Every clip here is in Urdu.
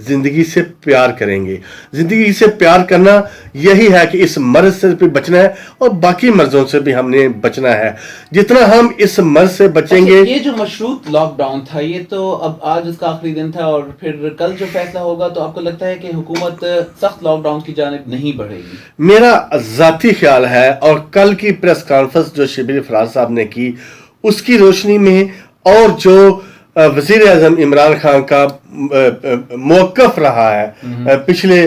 زندگی سے پیار کریں گے. زندگی سے پیار کرنا یہی ہے کہ اس مرض سے بھی بچنا ہے اور باقی مرضوں سے بھی ہم نے بچنا ہے. جتنا ہم اس مرض سے بچیں گے. یہ جو مشروط لاک ڈاؤن تھا یہ تو اب آج اس کا آخری دن تھا اور پھر کل جو فیصلہ ہوگا تو آپ کو لگتا ہے کہ حکومت سخت لاک ڈاؤن کی جانب نہیں بڑھے گی؟ میرا ذاتی خیال ہے اور کل کی پریس کانفرنس جو شبیر فراز صاحب نے کی اس کی روشنی میں اور جو وزیر اعظم عمران خان کا موقف رہا ہے پچھلے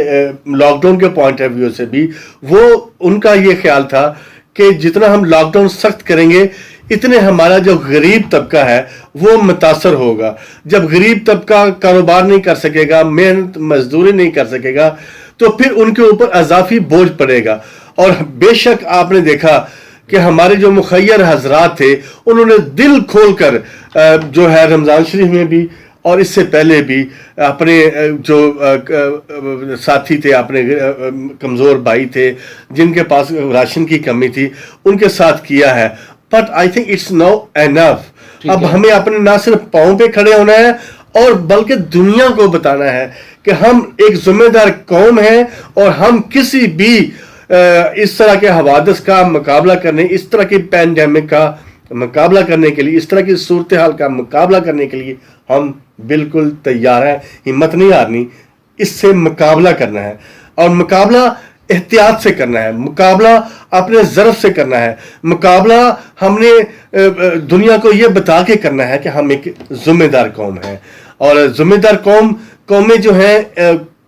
لاک ڈاؤن کے پوائنٹ آف ویو سے بھی، وہ ان کا یہ خیال تھا کہ جتنا ہم لاک ڈاؤن سخت کریں گے اتنے ہمارا جو غریب طبقہ ہے وہ متاثر ہوگا. جب غریب طبقہ کاروبار نہیں کر سکے گا، محنت مزدوری نہیں کر سکے گا تو پھر ان کے اوپر اضافی بوجھ پڑے گا. اور بے شک آپ نے دیکھا کہ ہمارے جو مخیر حضرات تھے انہوں نے دل کھول کر جو ہے رمضان شریف میں بھی اور اس سے پہلے بھی اپنے جو ساتھی تھے، اپنے کمزور بھائی تھے جن کے پاس راشن کی کمی تھی، ان کے ساتھ کیا ہے. But I think it's no enough. اب ہمیں اپنے نہ صرف پاؤں پہ کھڑے ہونا ہے اور بلکہ دنیا کو بتانا ہے کہ ہم ایک ذمہ دار قوم ہیں اور ہم کسی بھی اس طرح کے حوادث کا مقابلہ کرنے، اس طرح کی پینڈیمک کا مقابلہ کرنے کے لیے، اس طرح کی صورتحال کا مقابلہ کرنے کے لیے ہم بالکل تیار ہیں. ہمت نہیں ہارنی، اس سے مقابلہ کرنا ہے اور مقابلہ احتیاط سے کرنا ہے، مقابلہ اپنے ظرف سے کرنا ہے، مقابلہ ہم نے دنیا کو یہ بتا کے کرنا ہے کہ ہم ایک ذمہ دار قوم ہیں. اور ذمہ دار قومیں جو ہیں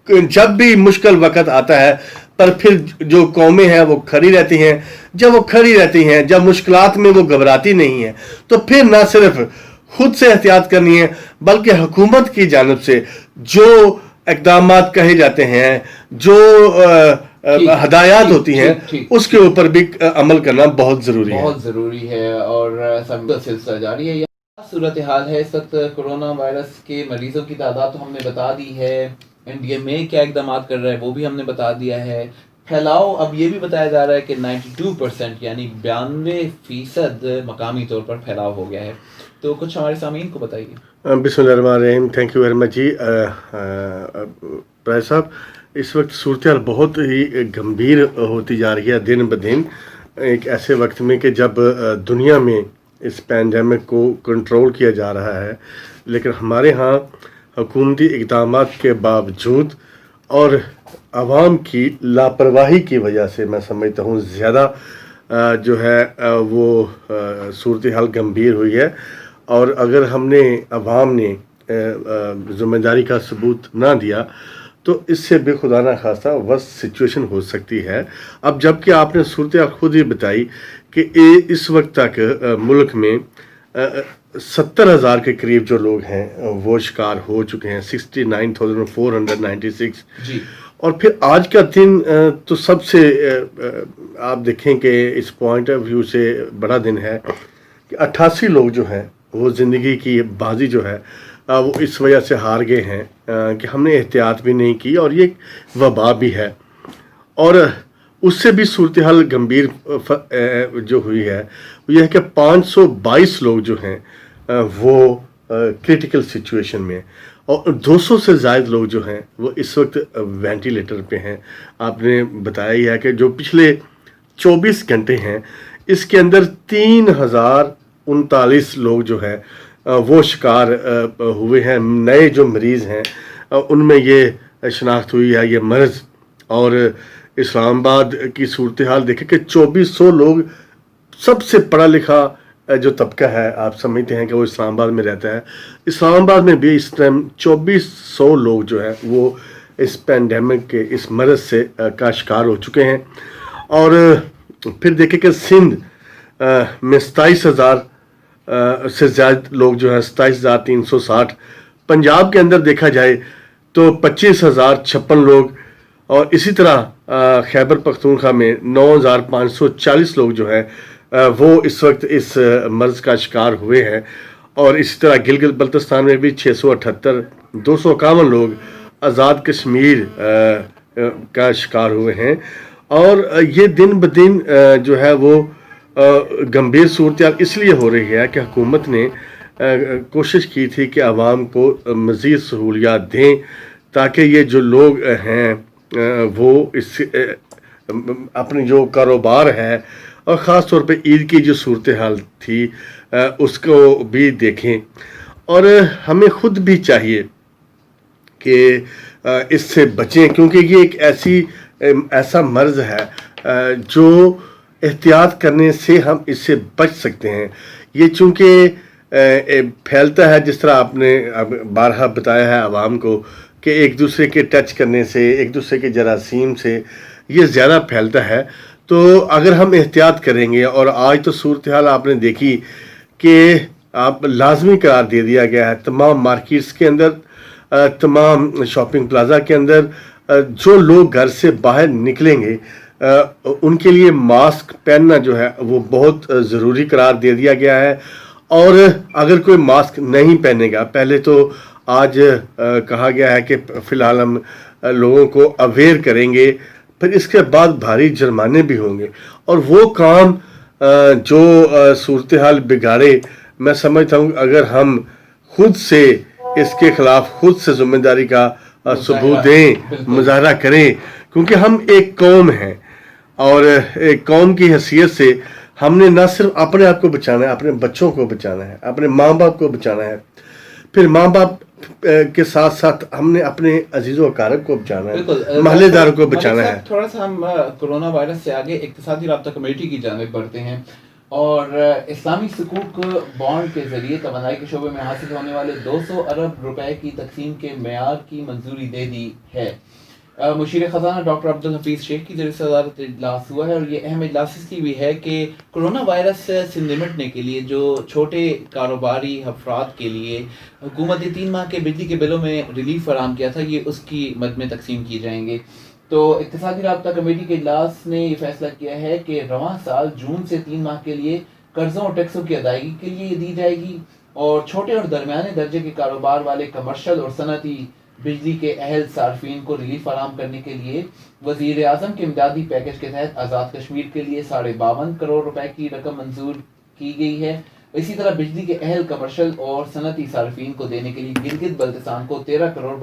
جب بھی مشکل وقت آتا ہے پر پھر جو قومیں ہیں وہ کھڑی رہتی ہیں. جب وہ کھڑی رہتی ہیں، جب مشکلات میں وہ گھبراتی نہیں ہیں، تو پھر نہ صرف خود سے احتیاط کرنی ہے بلکہ حکومت کی جانب سے جو اقدامات کہے جاتے ہیں، جو ہدایات ہوتی ہیں، اس کے اوپر بھی عمل کرنا بہت ضروری ہے. بہت ضروری ہے اور سلسلہ جاری ہے. صورتحال ہے اس وقت کورونا وائرس کے مریضوں کی تعداد تو ہم نے بتا دی ہے، انڈیا میں کیا اقدامات کر رہا ہے وہ بھی ہم نے بتا دیا ہے. پھیلاؤ اب یہ بھی بتایا جا رہا ہے کہ 92% یعنی 92% مقامی طور پر پھیلاؤ ہو گیا ہے. تو کچھ ہمارے سامعین کو بتائیے. بسم اللہ الرحمن الرحیم. تھینک یو ویری مچ جی پرائے صاحب. اس وقت صورتحال بہت ہی گمبھیر ہوتی جا رہی ہے دن بدن، ایک ایسے وقت میں کہ جب دنیا میں اس پینڈیمک کو کنٹرول کیا جا رہا ہے، لیکن ہمارے ہاں حکومتی اقدامات کے باوجود اور عوام کی لاپرواہی کی وجہ سے میں سمجھتا ہوں زیادہ جو ہے وہ صورتحال گمبھیر ہوئی ہے. اور اگر ہم نے عوام نے ذمہ داری کا ثبوت نہ دیا تو اس سے بے خدا نہ خواستہ ورس سچویشن ہو سکتی ہے. اب جب کہ آپ نے صورتحال خود ہی بتائی کہ اس وقت تک ملک میں 70,000 کے قریب جو لوگ ہیں وہ شکار ہو چکے ہیں، 69,496. جی. اور پھر آج کا دن تو سب سے آپ دیکھیں کہ اس پوائنٹ آف ویو سے بڑا دن ہے کہ 88 لوگ جو ہیں وہ زندگی کی بازی جو ہے وہ اس وجہ سے ہار گئے ہیں کہ ہم نے احتیاط بھی نہیں کی اور یہ وبا بھی ہے. اور اس سے بھی صورتحال گمبھیر جو ہوئی ہے وہ یہ ہے کہ 522 لوگ جو ہیں وہ کرٹیکل سچویشن میں، اور 200 سے زائد لوگ جو ہیں وہ اس وقت وینٹیلیٹر پہ ہیں. آپ نے بتایا ہی ہے کہ جو پچھلے 24 گھنٹے ہیں اس کے اندر 3039 لوگ جو ہیں وہ شکار ہوئے ہیں. نئے جو مریض ہیں ان میں یہ شناخت ہوئی ہے یہ مرض. اور اسلام آباد کی صورتحال دیکھیں کہ 2400 لوگ، سب سے پڑھا لکھا جو طبقہ ہے آپ سمجھتے ہیں کہ وہ اسلام آباد میں رہتا ہے، اسلام آباد میں بھی اس ٹائم 2400 لوگ جو ہے وہ اس پینڈیمک کے اس مرض سے کا شکار ہو چکے ہیں. اور پھر دیکھیں کہ سندھ میں 27,000 سے زیادہ لوگ جو ہیں 27,360. پنجاب کے اندر دیکھا جائے تو 25,056 لوگ، اور اسی طرح خیبر پختونخوا میں 9,540 لوگ جو ہیں وہ اس وقت اس مرض کا شکار ہوئے ہیں. اور اسی طرح گلگت بلتستان میں بھی 678، 251 لوگ آزاد کشمیر کا شکار ہوئے ہیں. اور یہ دن بدن جو ہے وہ گمبھیر صورتحال اس لیے ہو رہی ہے کہ حکومت نے کوشش کی تھی کہ عوام کو مزید سہولیات دیں تاکہ یہ جو لوگ ہیں وہ اس اپنی جو کاروبار ہے اور خاص طور پہ عید کی جو صورتحال تھی اس کو بھی دیکھیں. اور ہمیں خود بھی چاہیے کہ اس سے بچیں، کیونکہ یہ ایک ایسا مرض ہے جو احتیاط کرنے سے ہم اس سے بچ سکتے ہیں. یہ چونکہ پھیلتا ہے، جس طرح آپ نے بارہا بتایا ہے عوام کو، کہ ایک دوسرے کے ٹچ کرنے سے، ایک دوسرے کے جراثیم سے یہ زیادہ پھیلتا ہے. تو اگر ہم احتیاط کریں گے، اور آج تو صورتحال آپ نے دیکھی کہ آپ لازمی قرار دے دیا گیا ہے تمام مارکیٹس کے اندر، تمام شاپنگ پلازا کے اندر، جو لوگ گھر سے باہر نکلیں گے ان کے لیے ماسک پہننا جو ہے وہ بہت ضروری قرار دے دیا گیا ہے. اور اگر کوئی ماسک نہیں پہنے گا، پہلے تو آج کہا گیا ہے کہ فی الحال ہم لوگوں کو اویئر کریں گے، پھر اس کے بعد بھاری جرمانے بھی ہوں گے. اور وہ کام جو صورتحال بگاڑے، میں سمجھتا ہوں اگر ہم خود سے اس کے خلاف خود سے ذمہ داری کا ثبوت دیں، مظاہرہ کریں، کیونکہ ہم ایک قوم ہیں، اور ایک قوم کی حیثیت سے ہم نے نہ صرف اپنے آپ کو بچانا ہے، اپنے بچوں کو بچانا ہے، اپنے ماں باپ کو بچانا ہے، پھر ماں باپ کے ساتھ ساتھ ہم نے اپنے عزیز و اقارب کو بچانا ہے، محلے داروں کو بچانا ہے. تھوڑا سا ہم کرونا وائرس سے آگے اقتصادی رابطہ کمیٹی کی جانب بڑھتے ہیں، اور اسلامی سکوک بانڈ کے ذریعے توانائی کے شعبے میں حاصل ہونے والے 200 ارب روپے کی تقسیم کے معیار کی منظوری دے دی ہے. مشیر خزانہ ڈاکٹر عبدالحفیظ شیخ کی ذریعے صدارت اجلاس ہوا ہے، اور یہ اہم اجلاس اس لیے بھی ہے کہ کرونا وائرس سے نمٹنے کے لیے جو چھوٹے کاروباری افراد کے لیے حکومت نے 3 ماہ کے بجلی کے بلوں میں ریلیف فراہم کیا تھا، یہ اس کی مد میں تقسیم کی جائیں گے. تو اقتصادی رابطہ کمیٹی کے اجلاس نے یہ فیصلہ کیا ہے کہ رواں سال جون سے 3 ماہ کے لیے قرضوں اور ٹیکسوں کی ادائیگی کے لیے یہ دی جائے گی، اور چھوٹے اور درمیانے درجے کے کاروبار والے کمرشل اور صنعتی بجلی کے اہل صارفین کو ریلیف فراہم کرنے کے لیے وزیر اعظم کے امدادی پیکج کے تحت آزاد کشمیر کے لیے 52.5 کروڑ روپے کی رقم منظور کی گئی ہے. اسی طرح بجلی کے اہل کمرشل اور صنعتی صارفین کو دینے کے لیے گلگت بلتستان کو 13 کروڑ